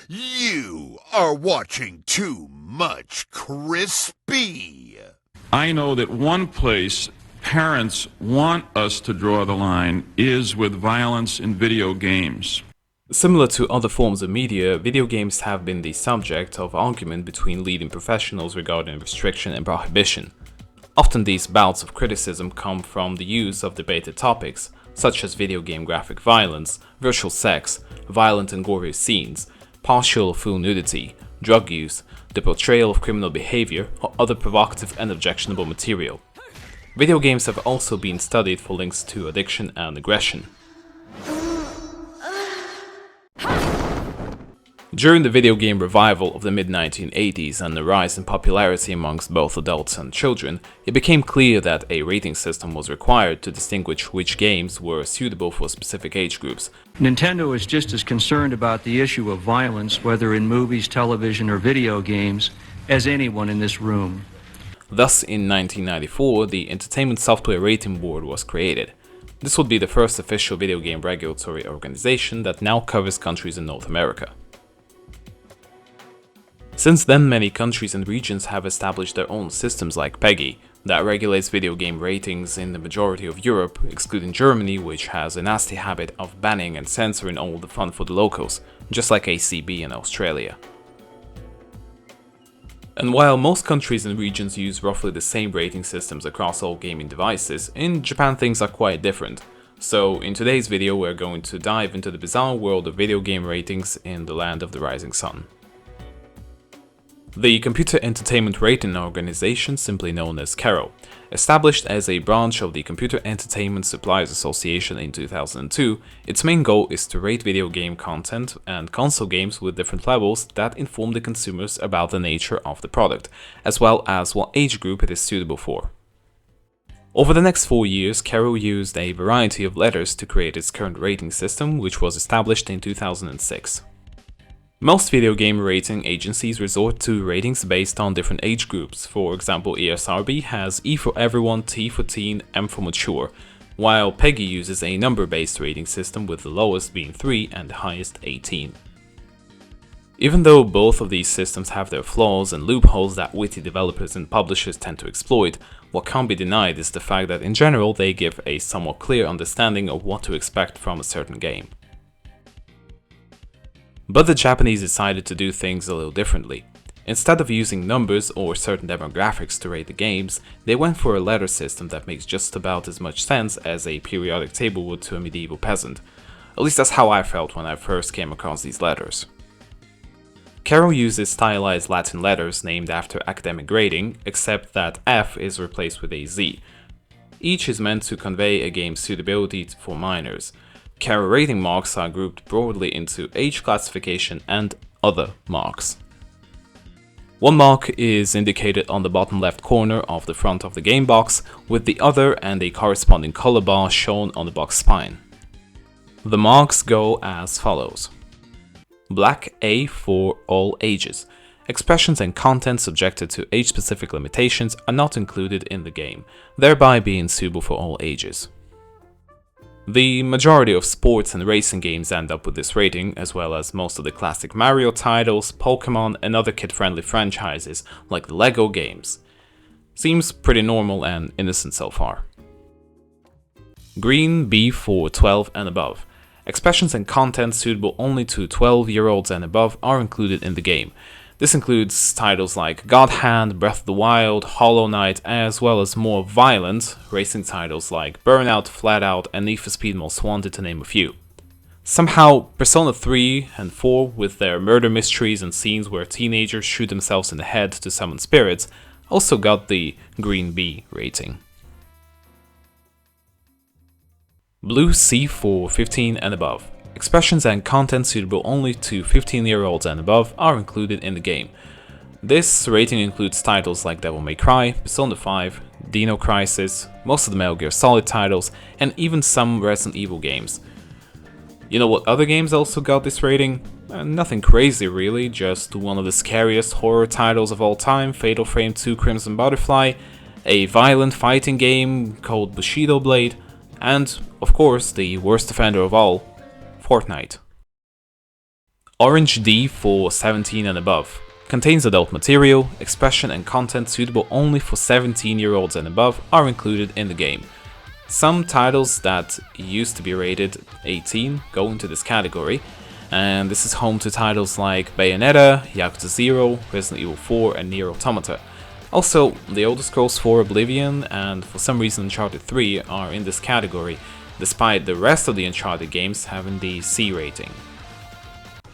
You are watching too much crispy. I know that one place parents want us to draw the line is with violence in video games. Similar to other forms of media, video games have been the subject of argument between leading professionals regarding restriction and prohibition. Often these bouts of criticism come from the use of debated topics, such as video game graphic violence, virtual sex, violent and gory scenes, partial or full nudity, drug use, the portrayal of criminal behavior, or other provocative and objectionable material. Video games have also been studied for links to addiction and aggression. During the video game revival of the mid-1980s and the rise in popularity amongst both adults and children, it became clear that a rating system was required to distinguish which games were suitable for specific age groups. Nintendo is just as concerned about the issue of violence, whether in movies, television, or video games, as anyone in this room. Thus, in 1994, the Entertainment Software Rating Board was created. This would be the first official video game regulatory organization that now covers countries in North America. Since then, many countries and regions have established their own systems like PEGI, that regulates video game ratings in the majority of Europe, excluding Germany, which has a nasty habit of banning and censoring all the fun for the locals, just like ACB in Australia. And while most countries and regions use roughly the same rating systems across all gaming devices, in Japan things are quite different. So in today's video we're going to dive into the bizarre world of video game ratings in the land of the rising sun. The Computer Entertainment Rating Organization, simply known as CERO, established as a branch of the Computer Entertainment Suppliers Association in 2002, its main goal is to rate video game content and console games with different levels that inform the consumers about the nature of the product, as well as what age group it is suitable for. Over the next 4 years, CERO used a variety of letters to create its current rating system, which was established in 2006. Most video game rating agencies resort to ratings based on different age groups. For example, ESRB has E for everyone, T for teen, M for mature, while PEGI uses a number-based rating system with the lowest being 3 and the highest 18. Even though both of these systems have their flaws and loopholes that witty developers and publishers tend to exploit, what can't be denied is the fact that in general they give a somewhat clear understanding of what to expect from a certain game. But the Japanese decided to do things a little differently. Instead of using numbers or certain demographics to rate the games, they went for a letter system that makes just about as much sense as a periodic table would to a medieval peasant. At least that's how I felt when I first came across these letters. CERO uses stylized Latin letters named after academic grading, except that F is replaced with a Z. Each is meant to convey a game's suitability for minors. CERO rating marks are grouped broadly into age classification and other marks. One mark is indicated on the bottom left corner of the front of the game box, with the other and a corresponding color bar shown on the box spine. The marks go as follows. Black A for all ages. Expressions and content subjected to age-specific limitations are not included in the game, thereby being suitable for all ages. The majority of sports and racing games end up with this rating, as well as most of the classic Mario titles, Pokemon, and other kid-friendly franchises like the LEGO games. Seems pretty normal and innocent so far. Green B for 12 and above. Expressions and content suitable only to 12-year-olds and above are included in the game. This includes titles like God Hand, Breath of the Wild, Hollow Knight, as well as more violent racing titles like Burnout, Flatout, and Need for Speed Most Wanted, to name a few. Somehow, Persona 3 and 4, with their murder mysteries and scenes where teenagers shoot themselves in the head to summon spirits, also got the Green B rating. Blue C for 15 and above. Expressions and content suitable only to 15-year-olds and above are included in the game. This rating includes titles like Devil May Cry, Persona 5, Dino Crisis, most of the Metal Gear Solid titles, and even some Resident Evil games. You know what other games also got this rating? Nothing crazy really, just one of the scariest horror titles of all time, Fatal Frame 2 Crimson Butterfly, a violent fighting game called Bushido Blade, and, of course, the worst offender of all, Fortnite. Orange D for 17 and above. Contains adult material, expression and content suitable only for 17-year-olds and above are included in the game. Some titles that used to be rated 18 go into this category, and this is home to titles like Bayonetta, Yakuza 0, Resident Evil 4 and Nier Automata. Also, The Elder Scrolls 4 Oblivion and for some reason Uncharted 3 are in this category, despite the rest of the Uncharted games having the C rating.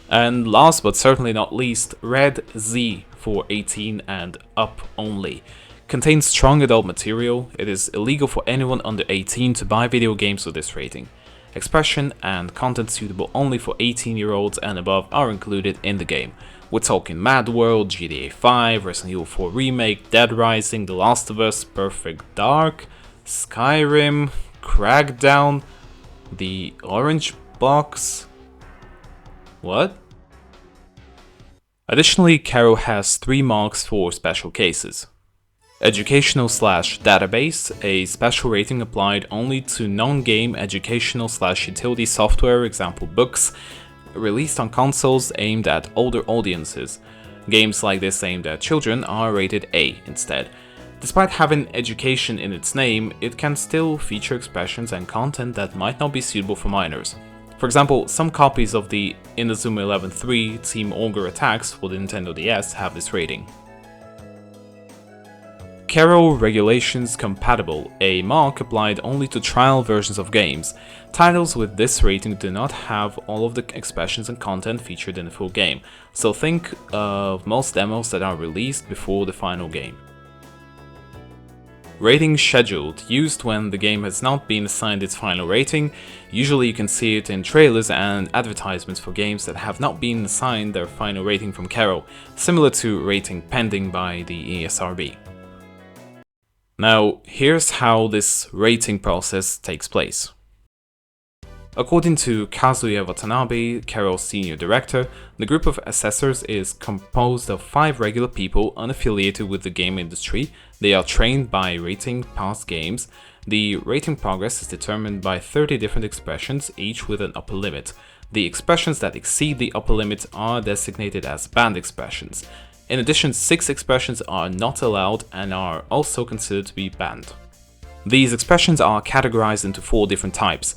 And last but certainly not least, Red Z for 18 and up only. Contains strong adult material. It is illegal for anyone under 18 to buy video games with this rating. Expression and content suitable only for 18-year-olds and above are included in the game. We're talking Mad World, GTA 5, Resident Evil 4 Remake, Dead Rising, The Last of Us, Perfect Dark, Skyrim, Crackdown, The Orange Box. What? Additionally, CERO has 3 marks for special cases. Educational/database, a special rating applied only to non-game educational/utility software, example books, released on consoles aimed at older audiences. Games like this aimed at children are rated A instead. Despite having education in its name, it can still feature expressions and content that might not be suitable for minors. For example, some copies of the Inazuma 11-3 Team Ogre Attacks for the Nintendo DS have this rating. CERO Regulations Compatible, a mark applied only to trial versions of games. Titles with this rating do not have all of the expressions and content featured in the full game, so think of most demos that are released before the final game. Rating Scheduled, used when the game has not been assigned its final rating. Usually you can see it in trailers and advertisements for games that have not been assigned their final rating from CERO, similar to Rating Pending by the ESRB. Now, here's how this rating process takes place. According to Kazuya Watanabe, CERO's senior director, the group of assessors is composed of 5 regular people unaffiliated with the game industry. They are trained by rating past games. The rating progress is determined by 30 different expressions, each with an upper limit. The expressions that exceed the upper limit are designated as banned expressions. In addition, 6 expressions are not allowed and are also considered to be banned. These expressions are categorized into 4 different types.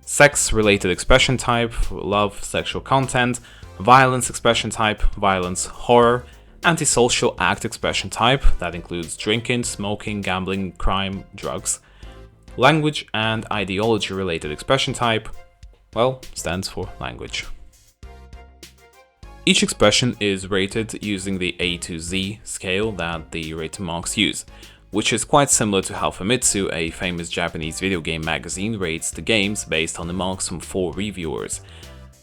Sex-related expression type, love, sexual content, violence expression type, violence, horror, antisocial act expression type, that includes drinking, smoking, gambling, crime, drugs, language and ideology related expression type, well, stands for language. Each expression is rated using the A to Z scale that the rating marks use, which is quite similar to how Famitsu, a famous Japanese video game magazine, rates the games based on the marks from 4 reviewers.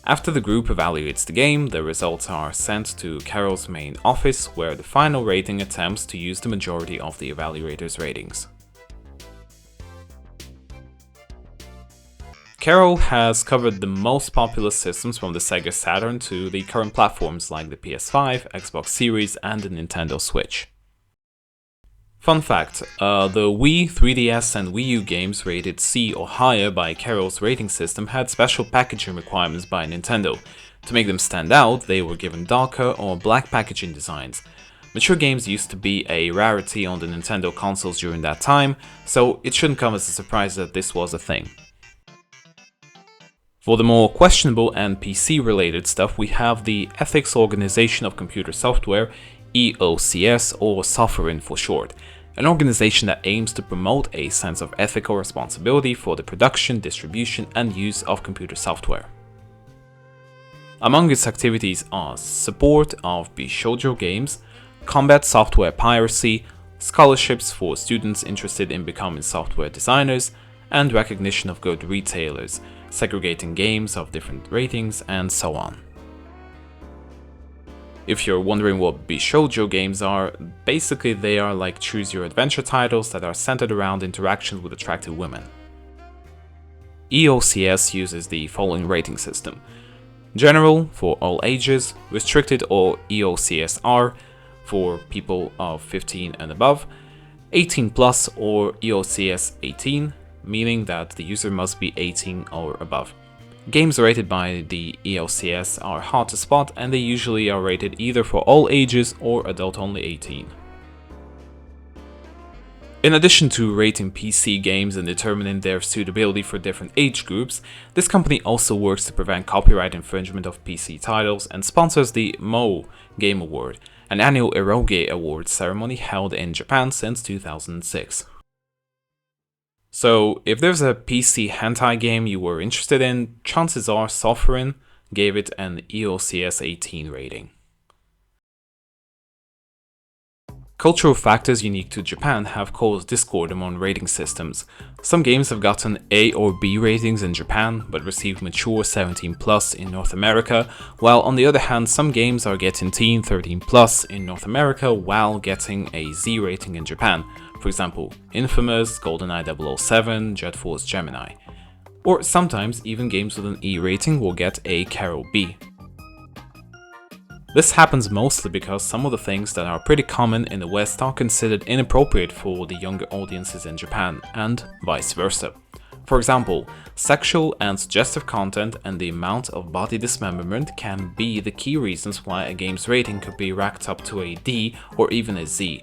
After the group evaluates the game, the results are sent to CERO's main office, where the final rating attempts to use the majority of the evaluators' ratings. CERO has covered the most popular systems from the Sega Saturn to the current platforms like the PS5, Xbox Series and the Nintendo Switch. Fun fact, the Wii, 3DS and Wii U games rated C or higher by CERO's rating system had special packaging requirements by Nintendo. To make them stand out, they were given darker or black packaging designs. Mature games used to be a rarity on the Nintendo consoles during that time, so it shouldn't come as a surprise that this was a thing. For the more questionable and PC-related stuff, we have the Ethics Organization of Computer Software, EOCS, or SOFRIN for short, an organization that aims to promote a sense of ethical responsibility for the production, distribution, and use of computer software. Among its activities are support of Bishoujo games, combat software piracy, scholarships for students interested in becoming software designers, and recognition of good retailers, segregating games of different ratings, and so on. If you're wondering what Bishoujo games are, basically they are like choose-your-adventure titles that are centered around interactions with attractive women. EOCS uses the following rating system: General for all ages, Restricted or EOCS-R for people of 15 and above, 18 plus or EOCS 18, meaning that the user must be 18 or above. Games rated by the EOCS are hard to spot, and they usually are rated either for all ages or adult only 18. In addition to rating PC games and determining their suitability for different age groups, this company also works to prevent copyright infringement of PC titles and sponsors the Mo Game Award, an annual eroge awards ceremony held in Japan since 2006. So, if there's a PC hentai game you were interested in, chances are Software gave it an EOCS 18 rating. Cultural factors unique to Japan have caused discord among rating systems. Some games have gotten A or B ratings in Japan, but received mature 17+ in North America, while on the other hand some games are getting teen 13+ in North America while getting a Z rating in Japan. For example, Infamous, GoldenEye 007, Jet Force Gemini. Or sometimes even games with an E rating will get a Carol B. This happens mostly because some of the things that are pretty common in the West are considered inappropriate for the younger audiences in Japan, and vice versa. For example, sexual and suggestive content and the amount of body dismemberment can be the key reasons why a game's rating could be racked up to a D or even a Z,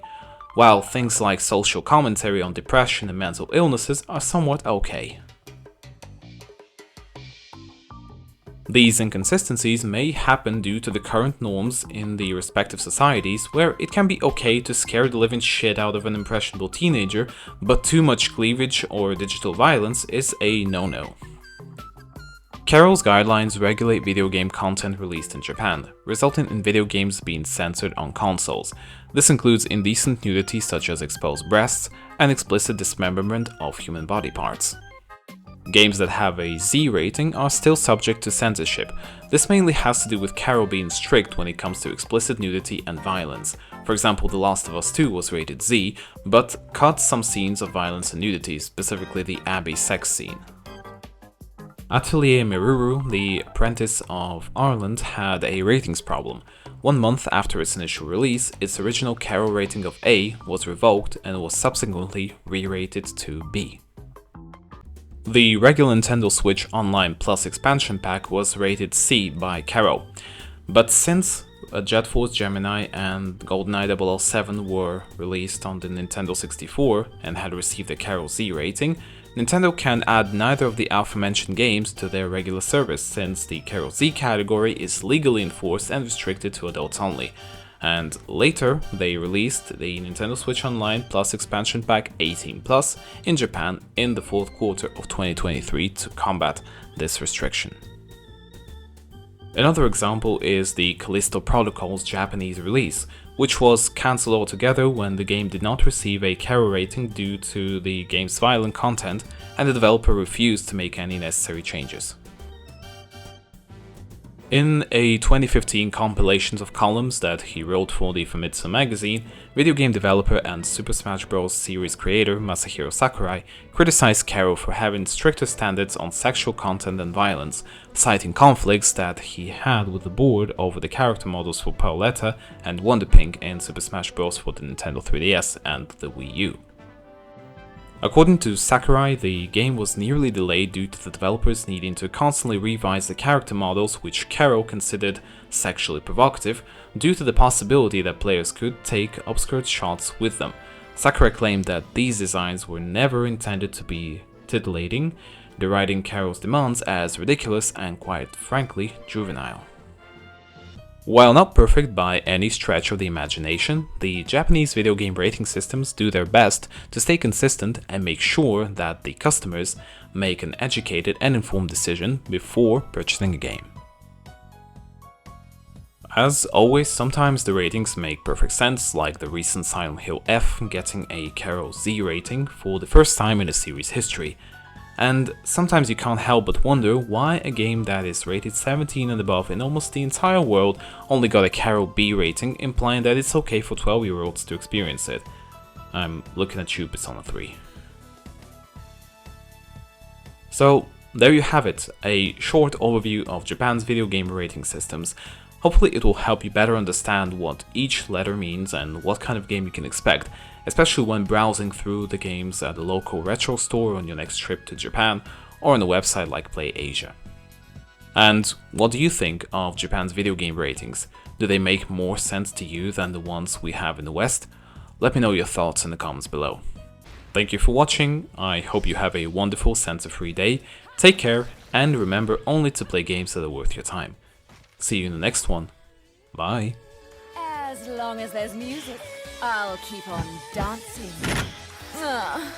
while things like social commentary on depression and mental illnesses are somewhat okay. These inconsistencies may happen due to the current norms in the respective societies, where it can be okay to scare the living shit out of an impressionable teenager, but too much cleavage or digital violence is a no-no. CERO's guidelines regulate video game content released in Japan, resulting in video games being censored on consoles. This includes indecent nudity such as exposed breasts and explicit dismemberment of human body parts. Games that have a Z rating are still subject to censorship. This mainly has to do with CERO being strict when it comes to explicit nudity and violence. For example, The Last of Us 2 was rated Z, but cut some scenes of violence and nudity, specifically the Abby sex scene. Atelier Miruru, the apprentice of Ireland, had a ratings problem. 1 month after its initial release, its original CERO rating of A was revoked and was subsequently re-rated to B. The regular Nintendo Switch Online Plus expansion pack was rated C by CERO, but since Jet Force Gemini and GoldenEye 007 were released on the Nintendo 64 and had received a CERO Z rating, Nintendo can add neither of the aforementioned games to their regular service, since the CERO Z category is legally enforced and restricted to adults only. And later, they released the Nintendo Switch Online Plus expansion pack 18+ in Japan in the fourth quarter of 2023 to combat this restriction. Another example is the Callisto Protocol's Japanese release, which was cancelled altogether when the game did not receive a CERO rating due to the game's violent content, and the developer refused to make any necessary changes. In a 2015 compilation of columns that he wrote for the Famitsu magazine, video game developer and Super Smash Bros. Series creator Masahiro Sakurai criticized CERO for having stricter standards on sexual content and violence, citing conflicts that he had with the board over the character models for Paoletta and Wonderpink in Super Smash Bros. For the Nintendo 3DS and the Wii U. According to Sakurai, the game was nearly delayed due to the developers needing to constantly revise the character models, which CERO considered sexually provocative, due to the possibility that players could take upskirt shots with them. Sakurai claimed that these designs were never intended to be titillating, deriding CERO's demands as ridiculous and, quite frankly, juvenile. While not perfect by any stretch of the imagination, the Japanese video game rating systems do their best to stay consistent and make sure that the customers make an educated and informed decision before purchasing a game. As always, sometimes the ratings make perfect sense, like the recent Silent Hill F getting a CERO Z rating for the first time in the series' history. And sometimes you can't help but wonder why a game that is rated 17 and above in almost the entire world only got a CERO B rating, implying that it's okay for 12-year-olds to experience it. I'm looking at you, Persona 3. So, there you have it, a short overview of Japan's video game rating systems. Hopefully it will help you better understand what each letter means and what kind of game you can expect, especially when browsing through the games at a local retro store on your next trip to Japan or on a website like PlayAsia. And what do you think of Japan's video game ratings? Do they make more sense to you than the ones we have in the West? Let me know your thoughts in the comments below. Thank you for watching, I hope you have a wonderful censor-free day, take care, and remember only to play games that are worth your time. See you in the next one, bye! As long as there's music, I'll keep on dancing. Ugh.